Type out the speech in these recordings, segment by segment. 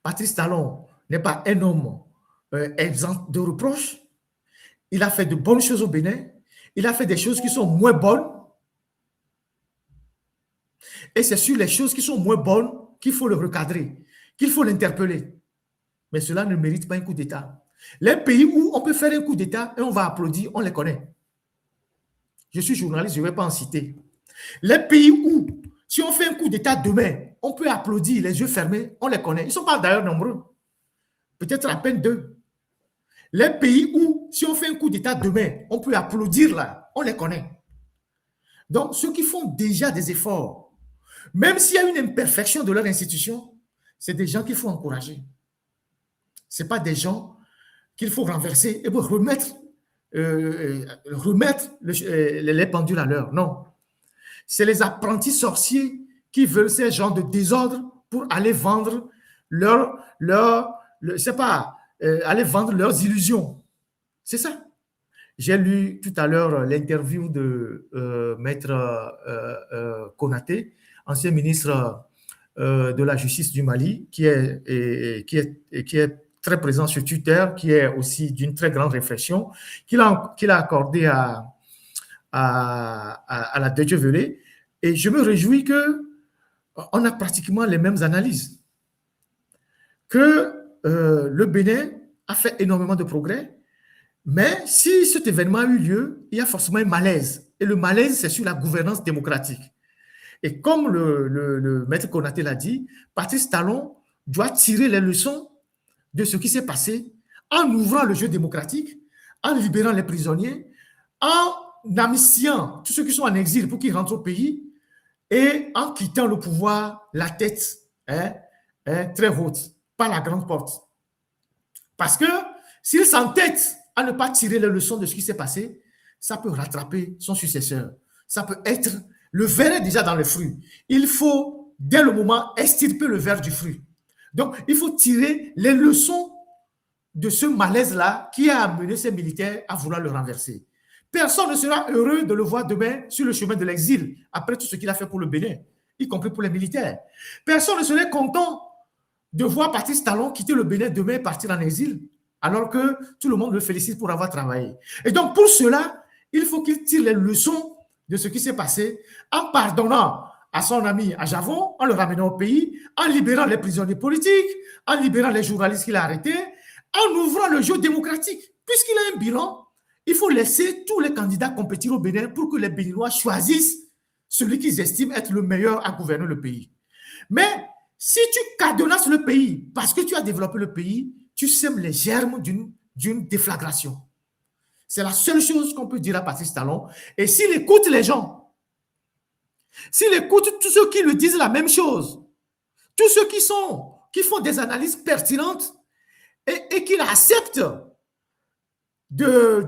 Patrice Talon n'est pas un homme exempt de reproches. Il a fait de bonnes choses au Bénin. Il a fait des choses qui sont moins bonnes. Et c'est sur les choses qui sont moins bonnes qu'il faut le recadrer, qu'il faut l'interpeller. Mais cela ne mérite pas un coup d'État. Les pays où on peut faire un coup d'État et on va applaudir, on les connaît. Je suis journaliste, je ne vais pas en citer. Les pays où, si on fait un coup d'État demain, on peut applaudir les yeux fermés, on les connaît. Ils ne sont pas d'ailleurs nombreux. Peut-être à peine 2. Les pays où, si on fait un coup d'État demain, on peut applaudir là, on les connaît. Donc, ceux qui font déjà des efforts, même s'il y a une imperfection de leur institution, c'est des gens qu'il faut encourager. Ce n'est pas des gens qu'il faut renverser et remettre les pendules à l'heure. Non. C'est les apprentis sorciers qui veulent ces gens de désordre pour aller vendre aller vendre leurs illusions. C'est ça. J'ai lu tout à l'heure l'interview de Maître Konaté, ancien ministre de la Justice du Mali, qui est très présent sur Twitter, qui est aussi d'une très grande réflexion, qu'il a accordé à la Deutsche Welle. Et je me réjouis qu'on a pratiquement les mêmes analyses. Que le Bénin a fait énormément de progrès, mais si cet événement a eu lieu, il y a forcément un malaise. Et le malaise, c'est sur la gouvernance démocratique. Et comme le maître Konaté l'a dit, Patrice Talon doit tirer les leçons de ce qui s'est passé en ouvrant le jeu démocratique, en libérant les prisonniers, en amnistiant tous ceux qui sont en exil pour qu'ils rentrent au pays et en quittant le pouvoir la tête très haute, pas la grande porte. Parce que s'il s'entête à ne pas tirer les leçons de ce qui s'est passé, ça peut rattraper son successeur. Ça peut être... Le verre est déjà dans le fruit. Il faut, dès le moment, extirper le verre du fruit. Donc, il faut tirer les leçons de ce malaise-là qui a amené ces militaires à vouloir le renverser. Personne ne sera heureux de le voir demain sur le chemin de l'exil, après tout ce qu'il a fait pour le Bénin, y compris pour les militaires. Personne ne serait content de voir Patrice Talon quitter le Bénin demain et partir en exil, alors que tout le monde le félicite pour avoir travaillé. Et donc, pour cela, il faut qu'il tire les leçons de ce qui s'est passé en pardonnant à son ami à Javon, en le ramenant au pays, en libérant les prisonniers politiques, en libérant les journalistes qu'il a arrêtés, en ouvrant le jeu démocratique. Puisqu'il a un bilan, il faut laisser tous les candidats compétir au Bénin pour que les Béninois choisissent celui qu'ils estiment être le meilleur à gouverner le pays. Mais si tu cadenasses le pays parce que tu as développé le pays, tu sèmes les germes d'une déflagration. C'est la seule chose qu'on peut dire à Patrice Talon. Et s'il écoute les gens, s'il écoute tous ceux qui lui disent la même chose, tous ceux qui font des analyses pertinentes et qu'il accepte d'annuler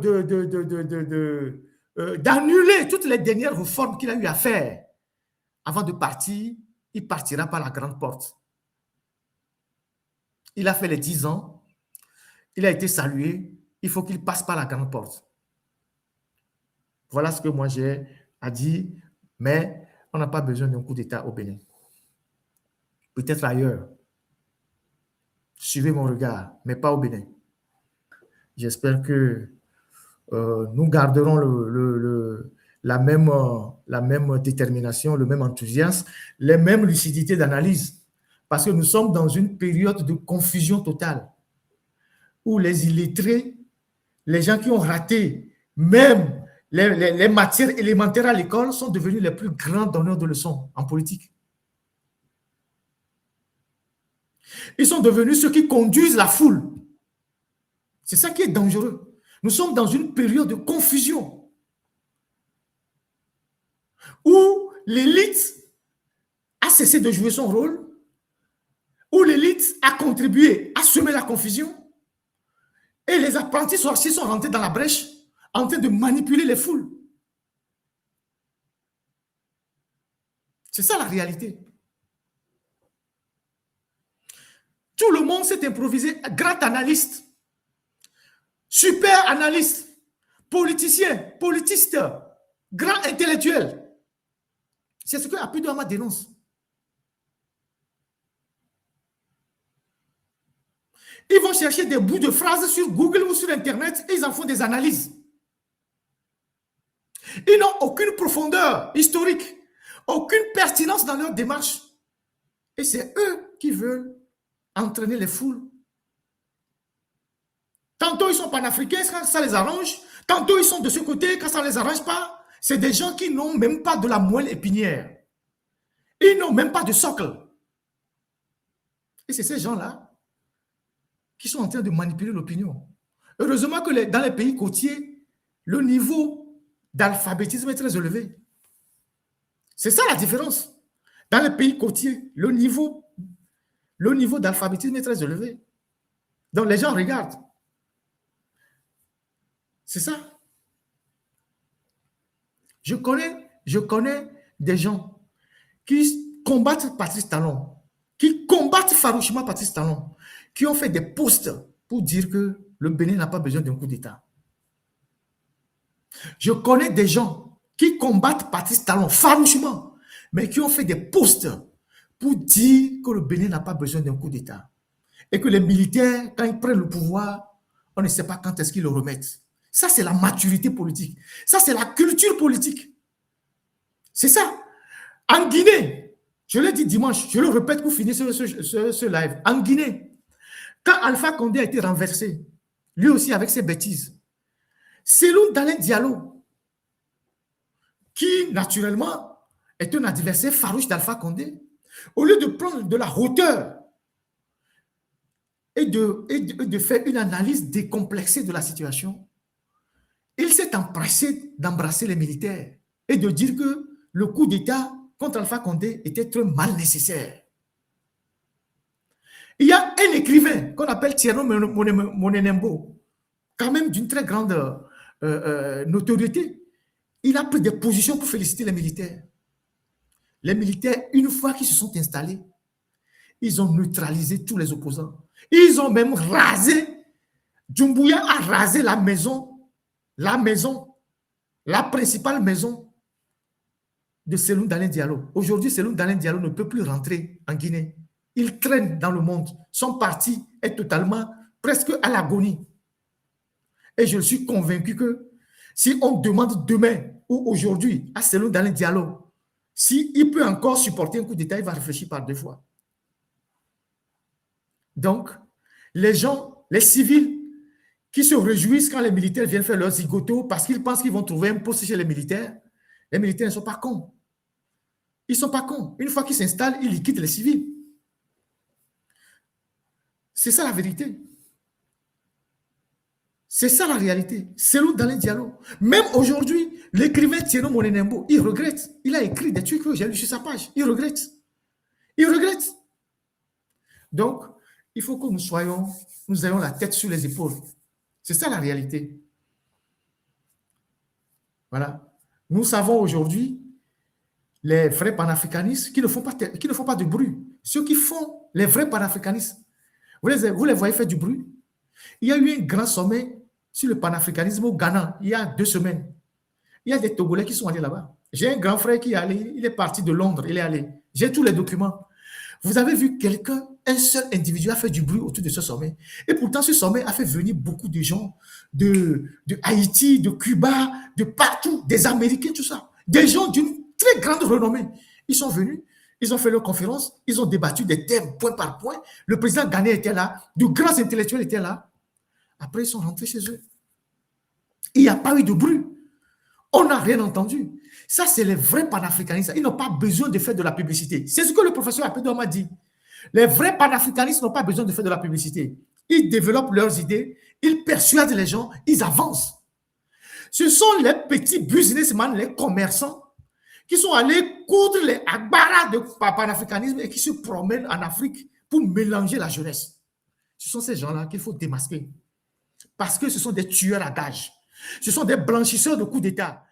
toutes les dernières réformes qu'il a eu à faire avant de partir, il partira par la grande porte. Il a fait les 10 ans, il a été salué, il faut qu'il passe par la grande porte. Voilà ce que moi j'ai à dire, mais on n'a pas besoin d'un coup d'État au Bénin. Peut-être ailleurs. Suivez mon regard, mais pas au Bénin. J'espère que nous garderons la même détermination, le même enthousiasme, les mêmes lucidités d'analyse. Parce que nous sommes dans une période de confusion totale, où les illettrés, les gens qui ont raté même les matières élémentaires à l'école sont devenus les plus grands donneurs de leçons en politique. Ils sont devenus ceux qui conduisent la foule. C'est ça qui est dangereux. Nous sommes dans une période de confusion où l'élite a cessé de jouer son rôle, où l'élite a contribué à semer la confusion et les apprentis sorciers sont rentrés dans la brèche en train de manipuler les foules. C'est ça la réalité. Tout le monde s'est improvisé grand analyste, super analyste, politicien, politiste, grand intellectuel. C'est ce que Apidouama dénonce. Ils vont chercher des bouts de phrases sur Google ou sur Internet et ils en font des analyses. Ils n'ont aucune profondeur historique, aucune pertinence dans leur démarche. Et c'est eux qui veulent entraîner les foules. Tantôt ils sont panafricains quand ça les arrange, tantôt ils sont de ce côté quand ça ne les arrange pas. C'est des gens qui n'ont même pas de la moelle épinière. Ils n'ont même pas de socle. Et c'est ces gens-là qui sont en train de manipuler l'opinion. Heureusement que dans les pays côtiers, le niveau d'alphabétisme est très élevé. C'est ça la différence. Dans les pays côtiers, le niveau d'alphabétisme est très élevé. Donc les gens regardent. C'est ça. Je connais des gens qui combattent Patrice Talon, qui combattent farouchement Patrice Talon, qui ont fait des posts pour dire que le Bénin n'a pas besoin d'un coup d'État. Je connais des gens qui combattent Patrice Talon farouchement, mais qui ont fait des posts pour dire que le Bénin n'a pas besoin d'un coup d'État. Et que les militaires, quand ils prennent le pouvoir, on ne sait pas quand est-ce qu'ils le remettent. Ça, c'est la maturité politique. Ça, c'est la culture politique. C'est ça. En Guinée, je l'ai dit dimanche, je le répète pour finir ce live. En Guinée, quand Alpha Condé a été renversé, lui aussi avec ses bêtises, Cellou Dalein Diallo, qui naturellement est un adversaire farouche d'Alpha Condé, au lieu de prendre de la hauteur et de faire une analyse décomplexée de la situation, il s'est empressé d'embrasser les militaires et de dire que le coup d'État contre Alpha Condé était très mal nécessaire. Il y a un écrivain qu'on appelle Thierno Monenembo, quand même d'une très grande notoriété. Il a pris des positions pour féliciter les militaires. Les militaires, une fois qu'ils se sont installés, ils ont neutralisé tous les opposants. Ils ont même rasé, Doumbouya a rasé la principale maison de Cellou Dalein Diallo. Aujourd'hui, Cellou Dalein Diallo ne peut plus rentrer en Guinée. Il traîne dans le monde. Son parti est totalement, presque à l'agonie. Et je suis convaincu que si on demande demain ou aujourd'hui à Cellou Dalein Diallo s'il peut encore supporter un coup d'État, il va réfléchir par deux fois. Donc, les gens, les civils qui se réjouissent quand les militaires viennent faire leur zigoto parce qu'ils pensent qu'ils vont trouver un poste chez les militaires ne sont pas cons. Ils ne sont pas cons. Une fois qu'ils s'installent, ils liquident les civils. C'est ça la vérité. C'est ça la réalité. Cellou Dalein Diallo. Même aujourd'hui, l'écrivain Thierno Monenembo, il regrette. Il a écrit des trucs que j'ai lu sur sa page. Il regrette. Il regrette. Donc, il faut que nous ayons la tête sur les épaules. C'est ça la réalité. Voilà. Nous savons aujourd'hui les vrais panafricanistes qui ne font pas de bruit. Ceux qui font les vrais panafricanistes, vous les voyez faire du bruit. Il y a eu un grand sommet sur le panafricanisme au Ghana il y a 2 semaines. Il y a des Togolais qui sont allés là-bas. J'ai un grand frère qui est allé, il est parti de Londres, il est allé. J'ai tous les documents. Vous avez vu un seul individu a fait du bruit autour de ce sommet. Et pourtant, ce sommet a fait venir beaucoup de gens de Haïti, de Cuba, de partout, des Américains, tout ça. Des gens d'une très grande renommée. Ils sont venus, ils ont fait leur conférence, ils ont débattu des thèmes point par point. Le président ghanéen était là, de grands intellectuels étaient là. Après, ils sont rentrés chez eux. Il n'y a pas eu de bruit. On n'a rien entendu. Ça, c'est les vrais panafricanistes. Ils n'ont pas besoin de faire de la publicité. C'est ce que le professeur Apedor m'a dit. Les vrais panafricanistes n'ont pas besoin de faire de la publicité. Ils développent leurs idées, ils persuadent les gens, ils avancent. Ce sont les petits businessmen, les commerçants, qui sont allés coudre les agbaras de panafricanisme et qui se promènent en Afrique pour mélanger la jeunesse. Ce sont ces gens-là qu'il faut démasquer. Parce que ce sont des tueurs à gages. Ce sont des blanchisseurs de coups d'État.